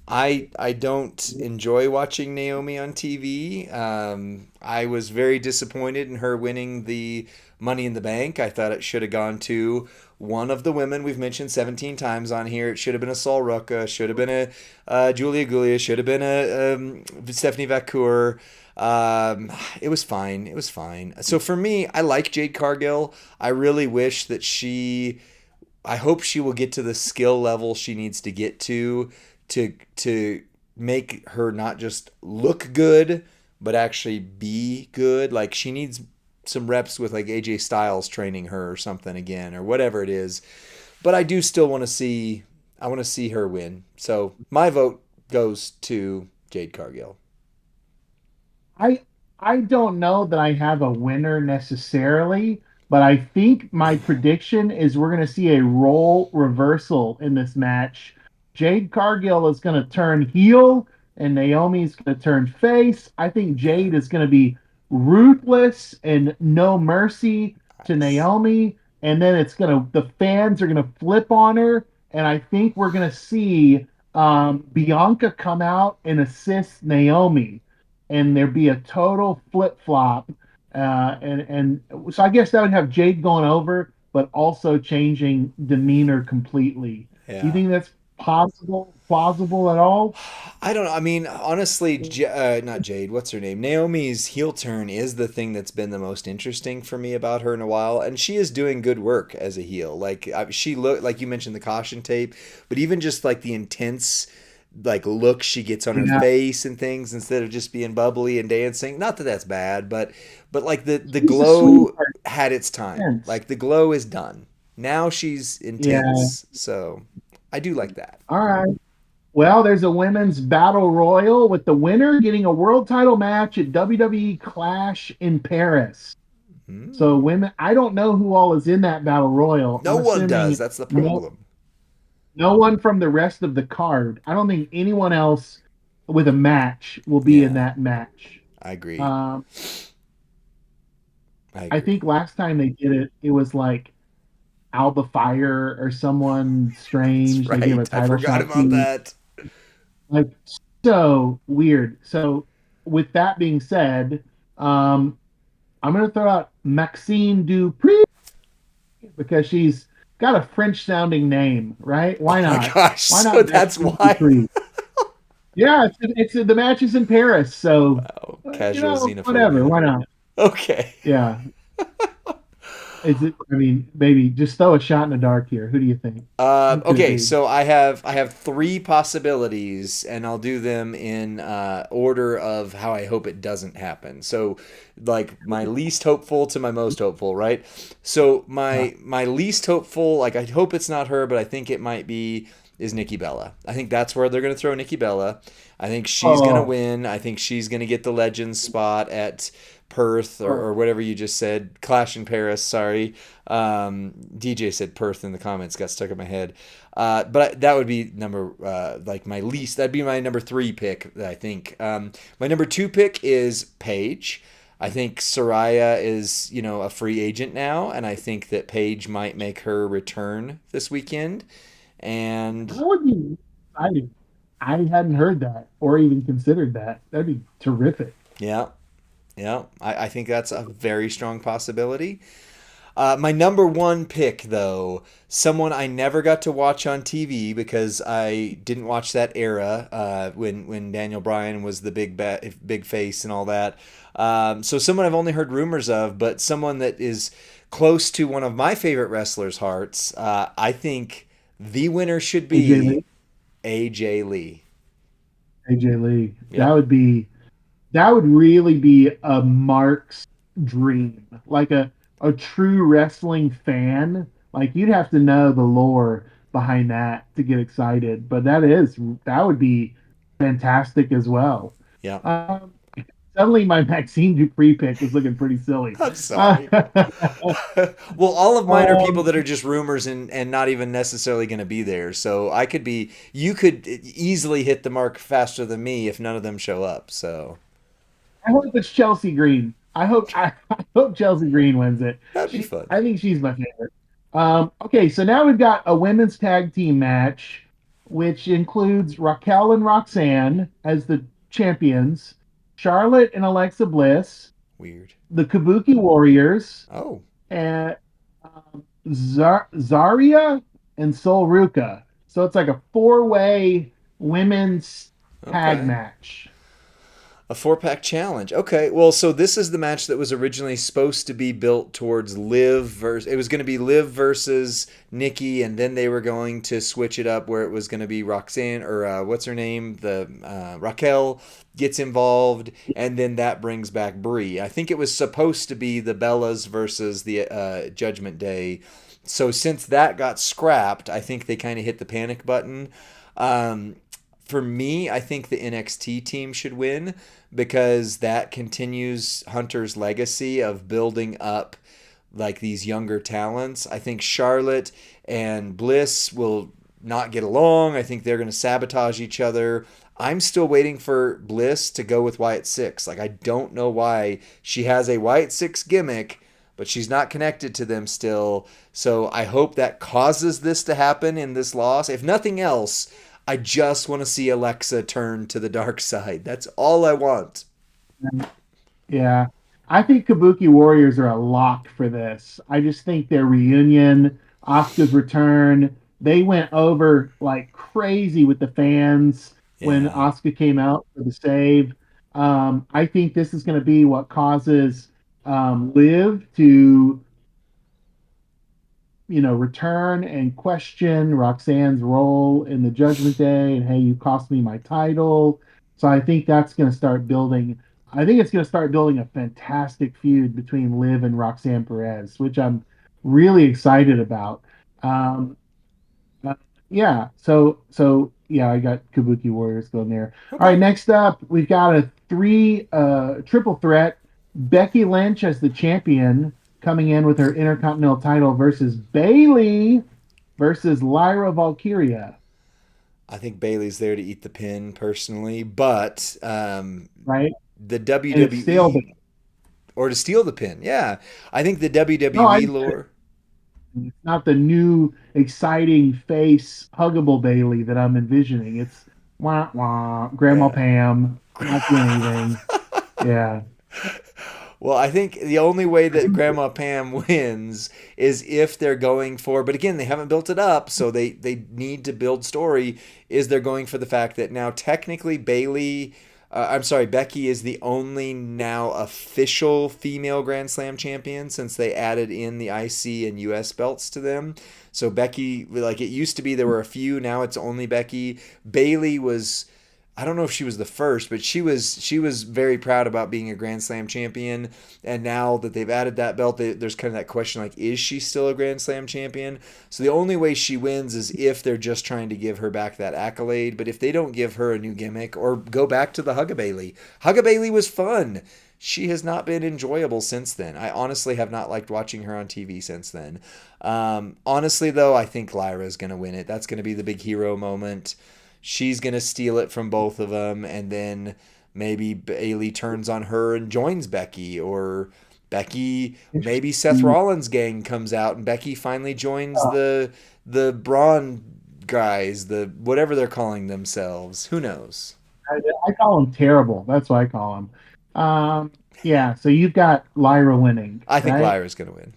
I don't enjoy watching Naomi on TV. I was very disappointed in her winning the Money in the Bank. I thought it should have gone to one of the women we've mentioned 17 times on here. It should have been a Sol Ruka, should have been a Julia Gulia, should have been a Stephanie Vacour. It was fine. It was fine. So for me, I like Jade Cargill. I really wish that I hope she will get to the skill level she needs to get to make her not just look good but actually be good. Like she needs some reps with like AJ Styles training her or something again or whatever it is. But I do still want to see I want to see her win. So my vote goes to Jade Cargill. I I don't know that I have a winner necessarily, but I think my prediction is we're going to see a role reversal in this match. Jade Cargill is going to turn heel and Naomi's going to turn face. I think Okay. Jade is going to be ruthless and no mercy to Nice. Naomi, and then the fans are going to flip on her, and I think we're going to see Bianca come out and assist Naomi, and there'd be a total flip flop. And so I guess that would have Jade going over, but also changing demeanor completely. Do you Yeah. think that's possible, plausible at all? I don't know. I mean, honestly, not Jade. What's her name? Naomi's heel turn is the thing that's been the most interesting for me about her in a while, and she is doing good work as a heel. Like she look like you mentioned the caution tape, but even just like the intense like look she gets on her Yeah, face and things instead of just being bubbly and dancing. Not that that's bad, but like the she's a glow sweetheart. had its time. Sense. Like the glow is done. Now she's Yeah. intense. So I do like that. All right. Well, there's a women's battle royal with the winner getting a world title match at WWE Clash in Paris. So Hmm. women, I don't know who all is in that battle royal. No I'm one does. assuming That's the no problem. no one from the rest of the card. I don't think anyone else with a match will be in Yeah, that match. I agree. Um, I I agree. think last time they did it, it was like Alba Fire or someone That's strange. They gave a right. I title forgot shot about to. that. Like, so weird. So with that being said, um, I'm gonna throw out Maxine Dupree because she's got a French sounding name, right? Oh Why my not? gosh. Why So not that's Maxine why. Dupree? Yeah, the match is in Paris, so Wow. Casual whatever. xenophobia. Why not? Okay. Yeah. Is it? I mean, maybe just throw a shot in the dark here. Who do you think? Who could it Okay, be? so I have three possibilities, and I'll do them in order of how I hope it doesn't happen. So, like my least hopeful to my most hopeful, right? So Yeah. my least hopeful, like I hope it's not her, but I think it might be, is Nikki Bella. I think that's where they're gonna throw Nikki Bella. I think she's gonna Oh, win. I think she's gonna get the Legends spot at Perth or oh, whatever you just said. Clash in Paris. Sorry. DJ said Perth in the comments, got stuck in my head. But that would be like my least. That'd be my number three pick, I think. My number two pick is Paige. I think Soraya is, a free agent now, and I think that Paige might make her return this weekend. And that would be exciting. I hadn't heard that or even considered that. That'd be terrific. yeah, yeah, I think that's a very strong possibility. My number one pick, though, someone I never got to watch on TV because I didn't watch that era when Daniel Bryan was the big face and all that. So someone I've only heard rumors of, but someone that is close to one of my favorite wrestlers' hearts. I think the winner should AJ be Lee. AJ Lee. AJ Lee. Yep. That would really be a Mark's dream. Like a true wrestling fan. Like you'd have to know the lore behind that to get excited. But that would be fantastic as well. Yep. Um, Suddenly my Maxine Dupree pick was looking pretty silly. I'm Uh, sorry. Well, all of mine are people um, that are just rumors and not even necessarily going to be there. So you could easily hit the mark faster than me if none of them show up. So I hope it's Chelsea Green. I hope Chelsea Green wins it. that'd be fun. I think she's my favorite. Okay, so now we've got a women's tag team match, which includes Raquel and Roxanne as the champions, Charlotte and Alexa Bliss, Weird. the Kabuki Warriors, Oh, and Zarya and Sol Ruka. So it's like a four-way women's tag okay. match, A 4-pack challenge. Okay, well, so this is the match that was originally supposed to be built towards Liv versus. It was going to be Liv versus Nikki, and then they were going to switch it up where it was going to be Roxanne or what's her name, the Raquel gets involved, and then that brings back Brie. I think it was supposed to be the Bellas versus the Judgment Day. So since that got scrapped, I think they kind of hit the panic button. Um, for me, I think the NXT team should win because that continues Hunter's legacy of building up like these younger talents. I think Charlotte and Bliss will not get along. I think they're going to sabotage each other. I'm still waiting for Bliss to go with Wyatt Six. Like I don't know why she has a Wyatt Six gimmick, but she's not connected to them still. So I hope that causes this to happen in this loss. If nothing else, I just want to see Alexa turn to the dark side. That's all I want. yeah. I think Kabuki Warriors are a lock for this. I just think their reunion, Asuka's return, they went over like crazy with the fans when Yeah. Asuka came out for the save. I think this is going to be what causes Liv to return and question Roxanne's role in the Judgment Day and hey, you cost me my title. So I think that's going to start building. I think it's going to start building a fantastic feud between Liv and Roxanne Perez, which I'm really excited about. Um, uh, yeah, yeah, I got Kabuki Warriors going there. All right, Okay. next up, we've got a triple threat. Becky Lynch as the champion coming in with her Intercontinental title versus Bailey versus Lyra Valkyria, I think Bailey's there to eat the pin personally, but right? the And it's still WWE or to steal the pin. Yeah. I think the no, WWE lore. it's not the new exciting face huggable Bailey that I'm envisioning. It's wah wah, Grandma Yeah. Pam, not doing anything. Yeah. Well, I think the only way that Grandma Pam wins is if they're going for, but again, they haven't built it up, so they need to build story. Is they're going for the fact that now technically I'm sorry, Becky is the only now official female Grand Slam champion since they added in the IC and US belts to them. So Becky, like it used to be, there were a few. Now it's only Becky. Bailey was. I don't know if she was the first, but she was very proud about being a Grand Slam champion. And now that they've added that belt, there's kind of that question like, is she still a Grand Slam champion? So the only way she wins is if they're just trying to give her back that accolade. But if they don't give her a new gimmick or go back to the Huggabailey, Huggabailey was fun. She has not been enjoyable since then. I honestly have not liked watching her on TV since then. Honestly, though, I think Lyra is going to win it. That's going to be the big hero moment. She's going to steal it from both of them, and then maybe Bailey turns on her and joins Becky, or Becky, maybe Seth Interesting. Rollins' gang comes out and Becky finally joins the Braun guys, the whatever they're calling themselves. Who knows? I, I call them terrible. That's what I call them. Yeah, so you've got Lyra winning, I think right? Lyra's going to win.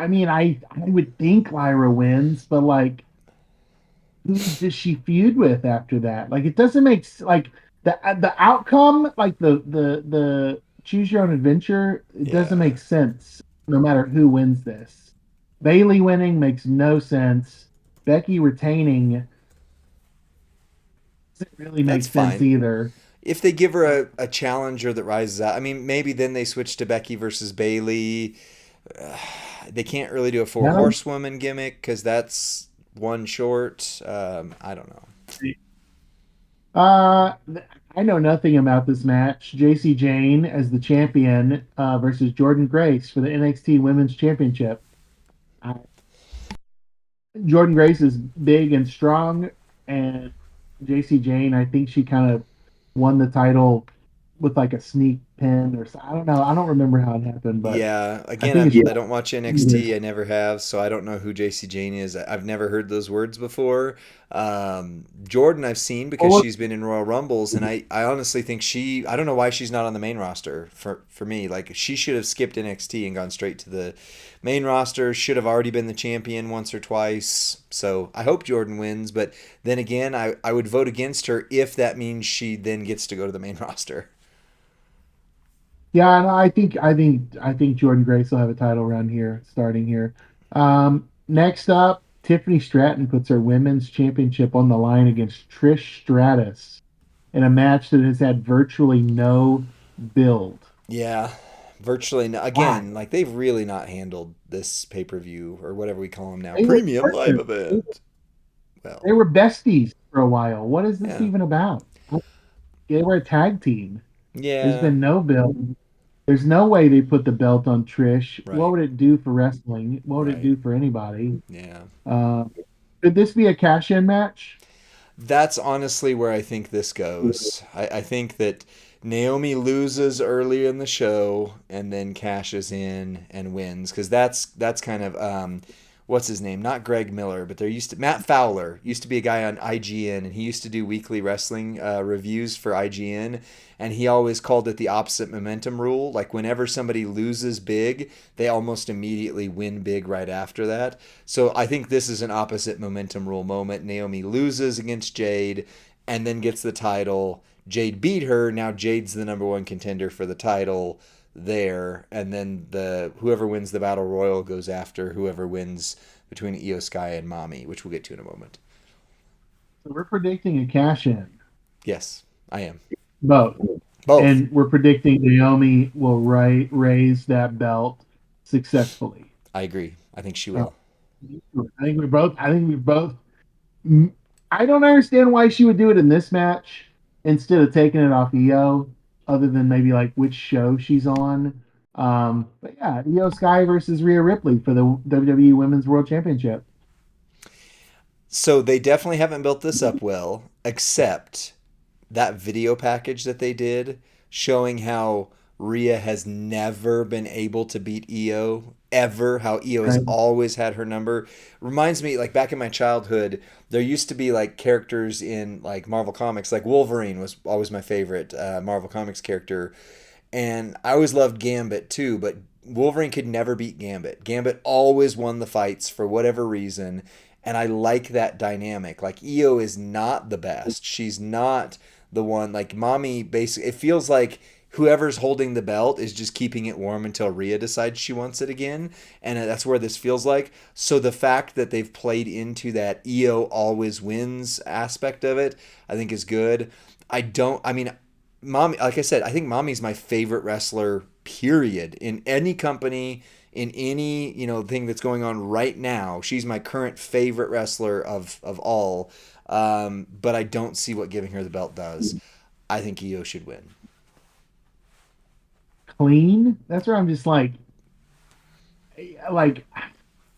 I mean, I would think Lyra wins, but like, who does she feud with after that? Like, it doesn't make like the outcome, like the choose your own adventure. It doesn't Yeah, make sense no matter who wins this. Bailey winning makes no sense. Becky retaining doesn't really that's make sense fine. either. If they give her a challenger that rises out, I mean, maybe then they switch to Becky versus Bailey. They can't really do a four No, horsewoman gimmick because that's one short. I don't know. uh, I know nothing about this match. JC Jane as the champion versus Jordan Grace for the NXT Women's Championship. Uh, Jordan Grace is big and strong, and JC Jane, I think she kind of won the title with like a sneak pin or I don't know. I don't remember how it happened, but Yeah, I again, think it's I don't watch NXT. I never have, so I don't know who JC Jane is. I've never heard those words before. Jordan, I've seen because well, she's been in Royal Rumbles, and I honestly think I don't know why she's not on the main roster for me. Like, she should have skipped NXT and gone straight to the main roster, should have already been the champion once or twice. So I hope Jordan wins, but then again, I would vote against her if that means she then gets to go to the main roster. yeah, and I think Jordan Grace will have a title run here, starting here. Next up, Tiffany Stratton puts her women's championship on the line against Trish Stratus in a match that has had virtually no build. Yeah, virtually. Why? Again, like they've really not handled this pay per view or whatever we call them now, They were premium live partners. event. Well, They were besties for a while. What is this yeah, even about? They were a tag team. There's yeah, been no build. There's no way they put the belt on Trish. What right, would it do for wrestling? What would it right, do for anybody? yeah. Uh, could this be a cash-in match? That's honestly where I think this goes. I think that Naomi loses early in the show and then cashes in and wins because that's kind of what's his name? Not Greg Miller, but there used to Matt Fowler used to be a guy on IGN and he used to do weekly wrestling reviews for IGN and he always called it the opposite momentum rule. Like whenever somebody loses big, they almost immediately win big right after that. So I think this is an opposite momentum rule moment. Naomi loses against Jade and then gets the title. Jade beat her. Now Jade's the number one contender for the title there, and then the whoever wins the battle royal goes after whoever wins between Io Sky and Mommy, which we'll get to in a moment. So we're predicting a cash-in, Yes, I am. both, Both. and we're predicting Naomi will raise that belt successfully. I agree. I think she Uh, will. I think we both. I think we both. I don't understand why she would do it in this match instead of taking it off Io, other than maybe like which show she's on. But yeah, Io Sky versus Rhea Ripley for the WWE Women's World Championship. So they definitely haven't built this up well, except that video package that they did showing how Rhea has never been able to beat Io ever, how Io has Right? always had her number. Reminds me, like back in my childhood, there used to be like characters in like Marvel Comics, like Wolverine was always my favorite Marvel Comics character. And I always loved Gambit too, but Wolverine could never beat Gambit. Gambit always won the fights for whatever reason. And I like that dynamic. Like Io is not the best. She's not the one like Mommy basically it feels like whoever's holding the belt is just keeping it warm until Rhea decides she wants it again. And that's where this feels like. So the fact that they've played into that Io always wins aspect of it, I think is good. I mean, Mommy, like I said, I think Mommy's my favorite wrestler, period. In any company, in any, thing that's going on right now, she's my current favorite wrestler of all. But I don't see what giving her the belt does. I think Io should win. Clean. That's where I'm just like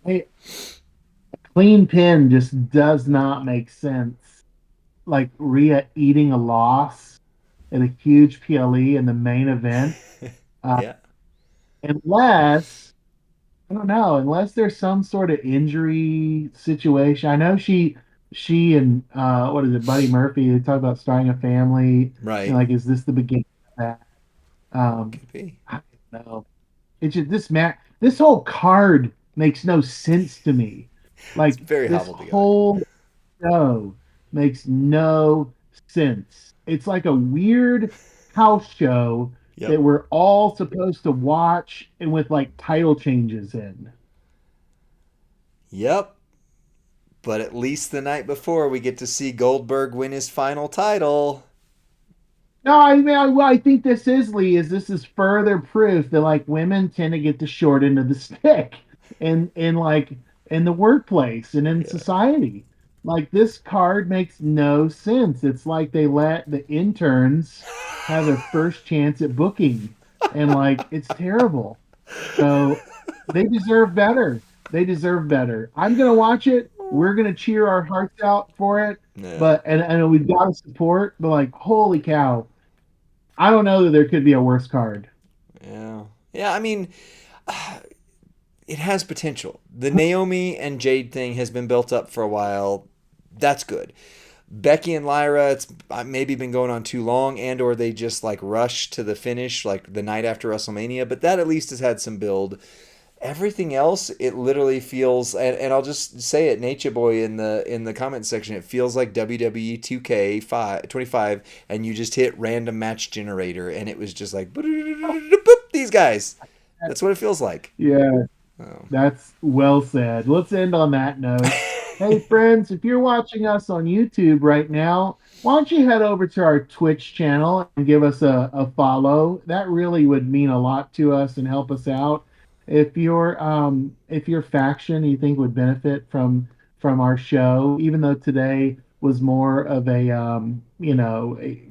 a clean pin just does not make sense. Like Rhea eating a loss at a huge PLE in the main event, uh, Yeah. unless I don't know, unless there's some sort of injury situation. I know she and what is it, Buddy Murphy, they talk about starting a family and Right. like is this the beginning of that? Could be. I don't know. It's just this whole card. makes no sense to me. It's Like very this hobbled together. whole show makes no sense. It's like a weird house show Yep. that we're all supposed to watch and with like title changes in. Yep. But at least the night before, we get to see Goldberg win his final title. No, I mean, I think this is Lee. Is this is further proof that like women tend to get the short end of the stick in like in the workplace and in Yeah. society. Like this card makes no sense. It's like they let the interns have their first chance at booking, and like it's terrible. So they deserve better. They deserve better. I'm gonna watch it. We're gonna cheer our hearts out for it. Yeah. But and we've got to support. But like, holy cow! I don't know that there could be a worse card. Yeah. Yeah. I mean, it has potential. The Naomi and Jade thing has been built up for a while. That's good. Becky and Lyra, it's maybe been going on too long, and or they just like rush to the finish like the night after WrestleMania. But that at least has had some build. Everything else, it literally feels, and I'll just say it, Nature Boy in the comment section, it feels like WWE 2K25, and you just hit random match generator, and it was just like these guys. That's what it feels like. Yeah, Oh. that's well said. Let's end on that note. Hey, friends, if you're watching us on YouTube right now, why don't you head over to our Twitch channel and give us a follow? That really would mean a lot to us and help us out. If your faction you think would benefit from our show, even though today was more of a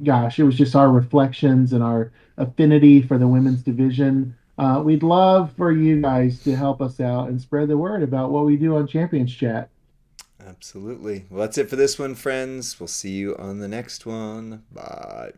gosh, it was just our reflections and our affinity for the women's division. We'd love for you guys to help us out and spread the word about what we do on Champions Chat. Absolutely. Well, that's it for this one, friends. We'll see you on the next one. Bye.